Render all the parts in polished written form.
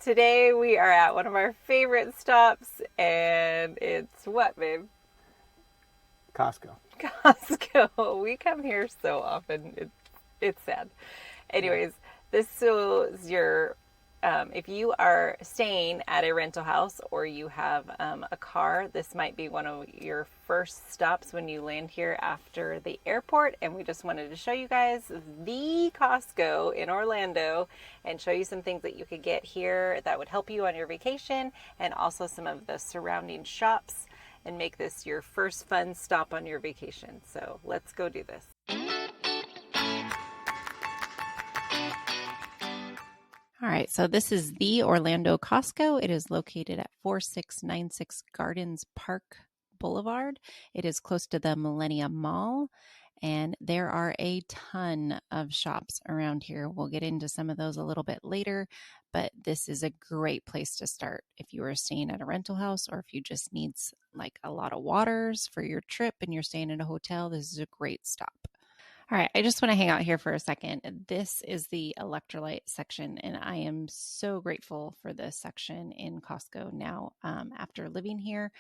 Today we are at one of our favorite stops, and it's what, babe? Costco. Costco. We come here so often. It's sad. Yeah. Anyways, this is your if you are staying at a rental house or you have a car, this might be one of your first stops when you land here after the airport. And we just wanted to show you guys the Costco in Orlando and show you some things that you could get here that would help you on your vacation, and also some of the surrounding shops, and make this your first fun stop on your vacation. So let's go do this. All right, so this is the Orlando Costco. It is located at 4696 Gardens Park Boulevard. It is close to the Millennium Mall, and there are a ton of shops around here. We'll get into some of those a little bit later, but this is a great place to start if you are staying at a rental house, or if you just need like a lot of waters for your trip and you're staying in a hotel. This is a great stop. All right, I just want to hang out here for a second. This is the electrolyte section, and I am so grateful for this section in Costco now. After living here,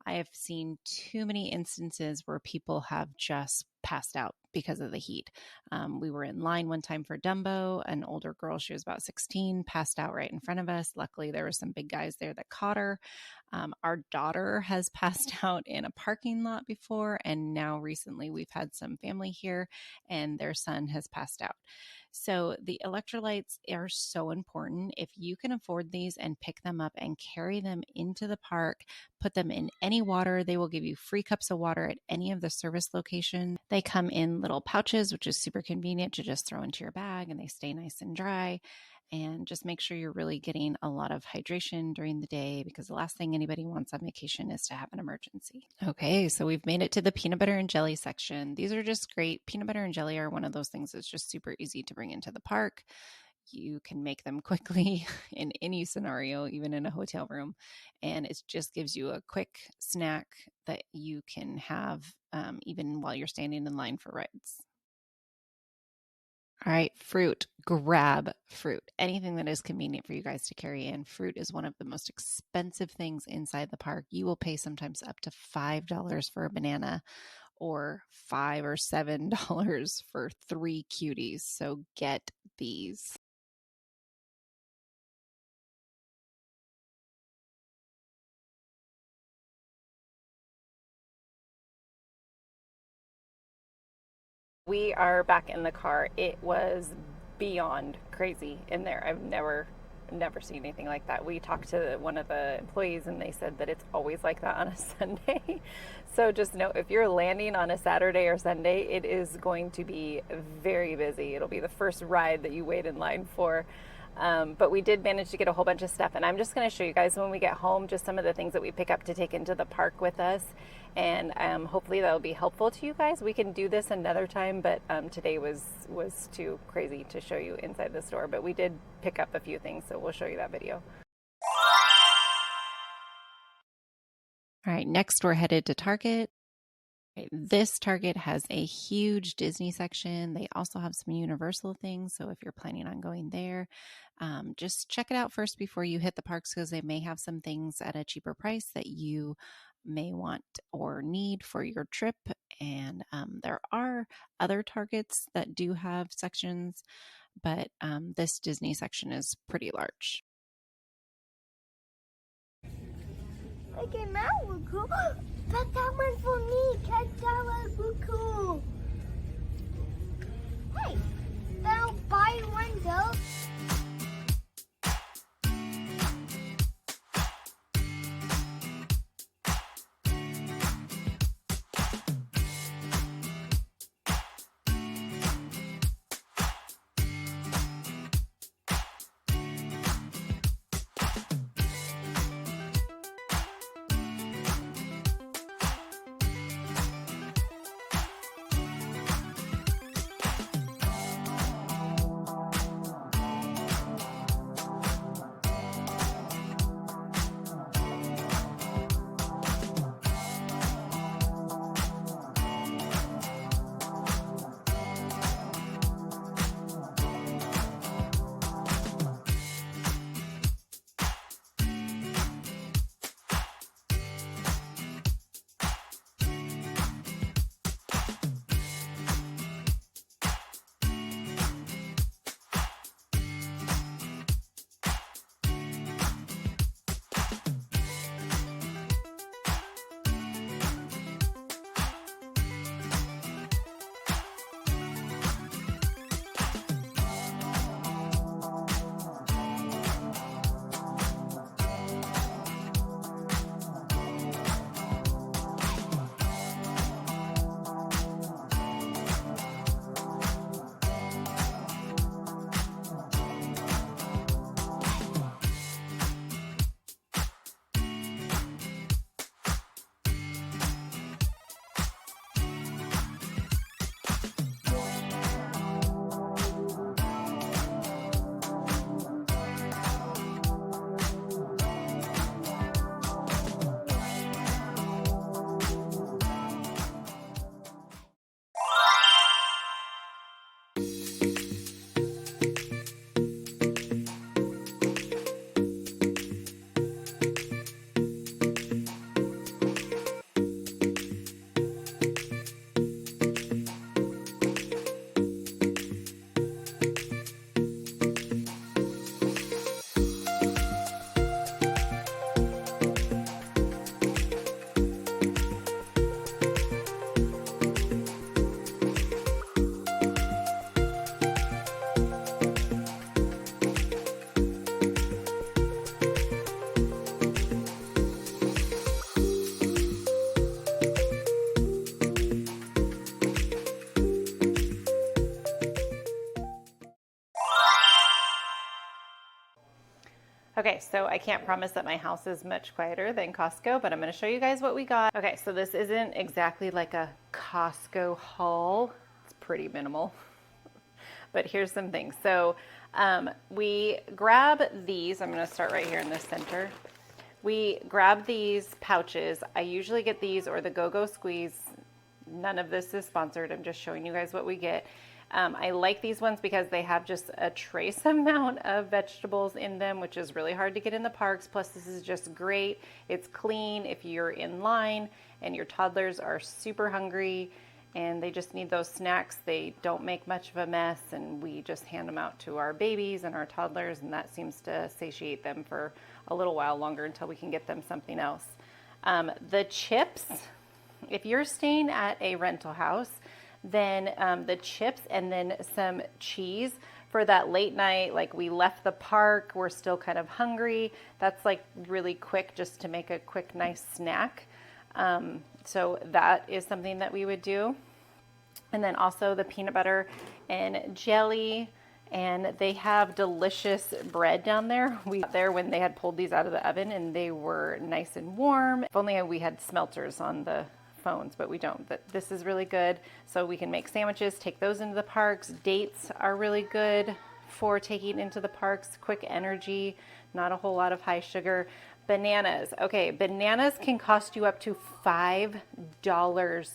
I have seen too many instances where people have just passed out because of the heat. We were in line one time for Dumbo. An older girl, she was about 16, passed out right in front of us. Luckily, there were some big guys there that caught her. Our daughter has passed out in a parking lot before, and now recently we've had some family here and their son has passed out. So the electrolytes are so important. If you can afford these and pick them up and carry them into the park, put them in any water. They will give you free cups of water at any of the service locations. They come in little pouches, which is super convenient to just throw into your bag, and they stay nice and dry. And just make sure you're really getting a lot of hydration during the day, because the last thing anybody wants on vacation is to have an emergency. Okay, so we've made it to the peanut butter and jelly section. These are just great. Peanut butter and jelly are one of those things that's just super easy to bring into the park. You can make them quickly in any scenario, even in a hotel room. And it just gives you a quick snack that you can have even while you're standing in line for rides. All right, fruit. Grab fruit. Anything that is convenient for you guys to carry in. Fruit is one of the most expensive things inside the park. You will pay sometimes up to $5 for a banana, or $5 or $7 for 3 cuties. So get these. We are back in the car. It was beyond crazy in there. I've never seen anything like that. We talked to one of the employees and they said that it's always like that on a Sunday. So just know, if you're landing on a Saturday or Sunday, it is going to be very busy. It'll be the first ride that you wait in line for. But we did manage to get a whole bunch of stuff, and I'm just going to show you guys when we get home just some of the things that we pick up to take into the park with us, and hopefully that'll be helpful to you guys. We can do this another time, but today was too crazy to show you inside the store, but we did pick up a few things, so we'll show you that video. All right, next we're headed to Target. This Target has a huge Disney section. They also have some Universal things. So if you're planning on going there, just check it out first before you hit the parks, because they may have some things at a cheaper price that you may want or need for your trip. And there are other Targets that do have sections, but this Disney section is pretty large. Okay, that was cool. But that one for me. Check that was cool. Hey, I'll buy one though. Okay, so I can't promise that my house is much quieter than Costco, but I'm going to show you guys what we got. Okay, so this isn't exactly like a Costco haul. It's pretty minimal. But here's some things. So we grab these. I'm going to start right here in the center. We grab these pouches. I usually get these or the Go-Go Squeeze. None of this is sponsored. I'm just showing you guys what we get. I like these ones because they have just a trace amount of vegetables in them, which is really hard to get in the parks. Plus, this is just great. It's clean if you're in line and your toddlers are super hungry and they just need those snacks. They don't make much of a mess, and we just hand them out to our babies and our toddlers, and that seems to satiate them for a little while longer until we can get them something else. The chips, if you're staying at a rental house, then the chips and then some cheese for that late night, like we left the park, we're still kind of hungry. That's like really quick just to make a quick, nice snack. So that is something that we would do. And then also the peanut butter and jelly, and they have delicious bread down there. We got there when they had pulled these out of the oven and they were nice and warm. If only we had smelters on the phones, but we don't. But this is really good, so we can make sandwiches, take those into the parks. Dates are really good for taking into the parks. Quick energy, not a whole lot of high sugar. Bananas. Okay, bananas can cost you up to $5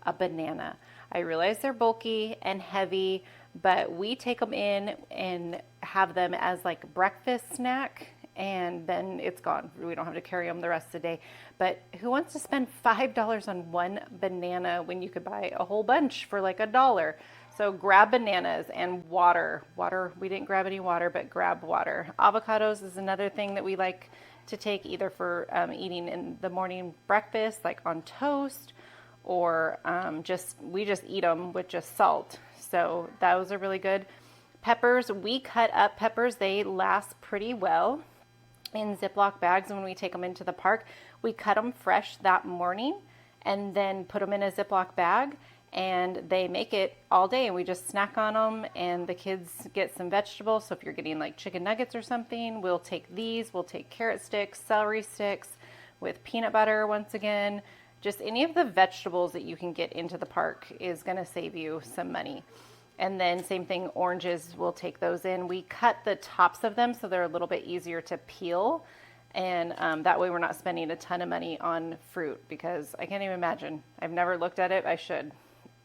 a banana. I realize they're bulky and heavy, but we take them in and have them as like breakfast snack, and then it's gone. We don't have to carry them the rest of the day. But who wants to spend $5 on one banana when you could buy a whole bunch for like $1? So grab bananas and water. Water, we didn't grab any water, but grab water. Avocados is another thing that we like to take either for eating in the morning breakfast, like on toast, or we just eat them with just salt. So those are really good. Peppers, we cut up peppers. They last pretty well in Ziploc bags when we take them into the park. We cut them fresh that morning and then put them in a Ziploc bag, and they make it all day, and we just snack on them, and the kids get some vegetables. So if you're getting like chicken nuggets or something, we'll take these. We'll take carrot sticks, celery sticks with peanut butter once again. Just any of the vegetables that you can get into the park is going to save you some money. And then same thing, oranges, we'll take those in. We cut the tops of them so they're a little bit easier to peel. And that way we're not spending a ton of money on fruit, because I can't even imagine. I've never looked at it. I should,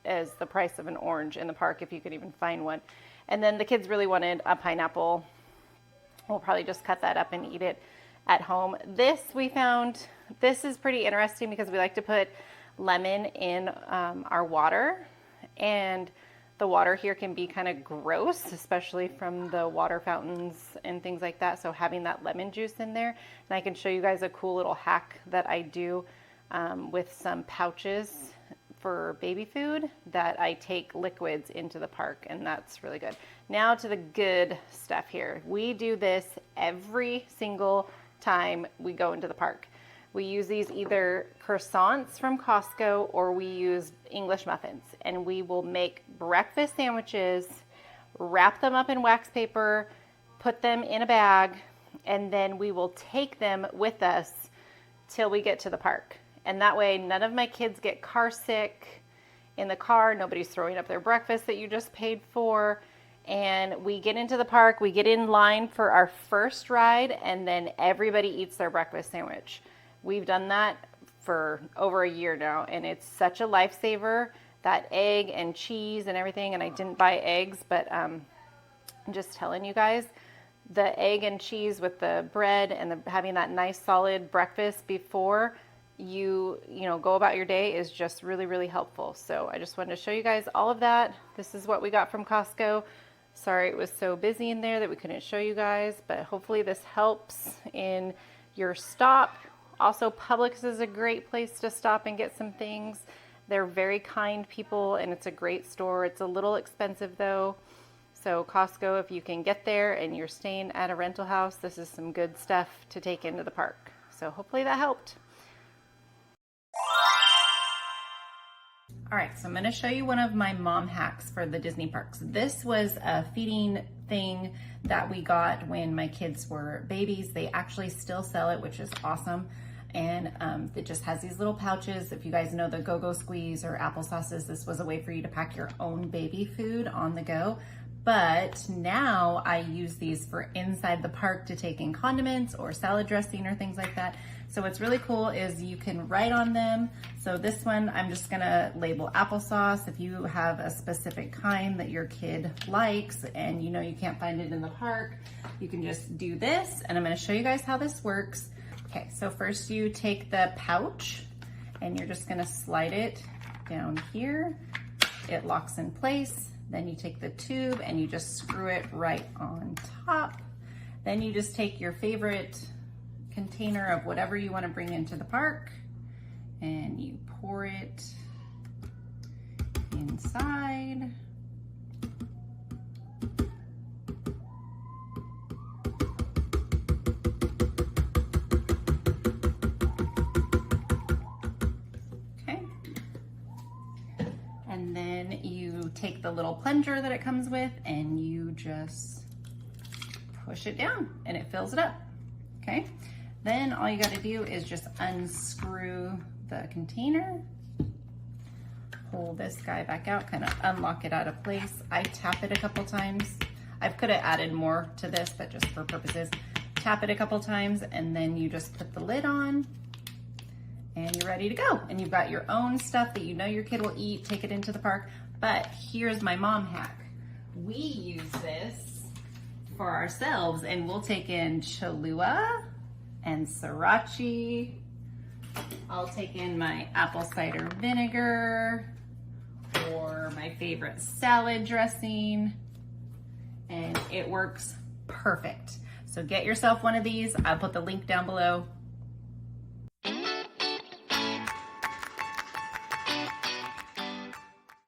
as the price of an orange in the park, if you could even find one. And then the kids really wanted a pineapple. We'll probably just cut that up and eat it at home. This we found, this is pretty interesting because we like to put lemon in our water, and the water here can be kind of gross, especially from the water fountains and things like that. So having that lemon juice in there, and I can show you guys a cool little hack that I do with some pouches for baby food, that I take liquids into the park, and that's really good. Now to the good stuff here. We do this every single time we go into the park. We use these either croissants from Costco or we use English muffins, and we will make breakfast sandwiches, wrap them up in wax paper, put them in a bag, and then we will take them with us till we get to the park. And that way none of my kids get car sick in the car. Nobody's throwing up their breakfast that you just paid for. And we get into the park, we get in line for our first ride, and then everybody eats their breakfast sandwich. We've done that for over a year now, and it's such a lifesaver, that egg and cheese and everything. And I didn't buy eggs, but I'm just telling you guys, the egg and cheese with the bread and having that nice solid breakfast before you go about your day is just really, really helpful. So I just wanted to show you guys all of that. This is what we got from Costco. Sorry it was so busy in there that we couldn't show you guys, but hopefully this helps in your stop. Also, Publix is a great place to stop and get some things. They're very kind people, and it's a great store. It's a little expensive though. So Costco, if you can get there and you're staying at a rental house, this is some good stuff to take into the park. So hopefully that helped. All right, so I'm going to show you one of my mom hacks for the Disney parks. This was a feeding thing that we got when my kids were babies. They actually still sell it, which is awesome. And it just has these little pouches. If you guys know the Go-Go Squeeze or applesauces, this was a way for you to pack your own baby food on the go. But now I use these for inside the park to take in condiments or salad dressing or things like that. So what's really cool is you can write on them. So this one, I'm just gonna label applesauce. If you have a specific kind that your kid likes and you know you can't find it in the park, you can just do this. And I'm gonna show you guys how this works. Okay, so first you take the pouch and you're just gonna slide it down here. It locks in place. Then you take the tube and you just screw it right on top. Then you just take your favorite container of whatever you want to bring into the park and you pour it inside. Okay. And then you take the little plunger that it comes with and you just push it down and it fills it up. Okay. Then all you got to do is just unscrew the container, pull this guy back out, kind of unlock it out of place. I tap it a couple times. I could have added more to this, but just for purposes, tap it a couple times and then you just put the lid on and you're ready to go. And you've got your own stuff that you know your kid will eat, take it into the park. But here's my mom hack. We use this for ourselves and we'll take in Cholula and sriracha. I'll take in my apple cider vinegar or my favorite salad dressing, and it works perfect. So get yourself one of these. I'll put the link down below.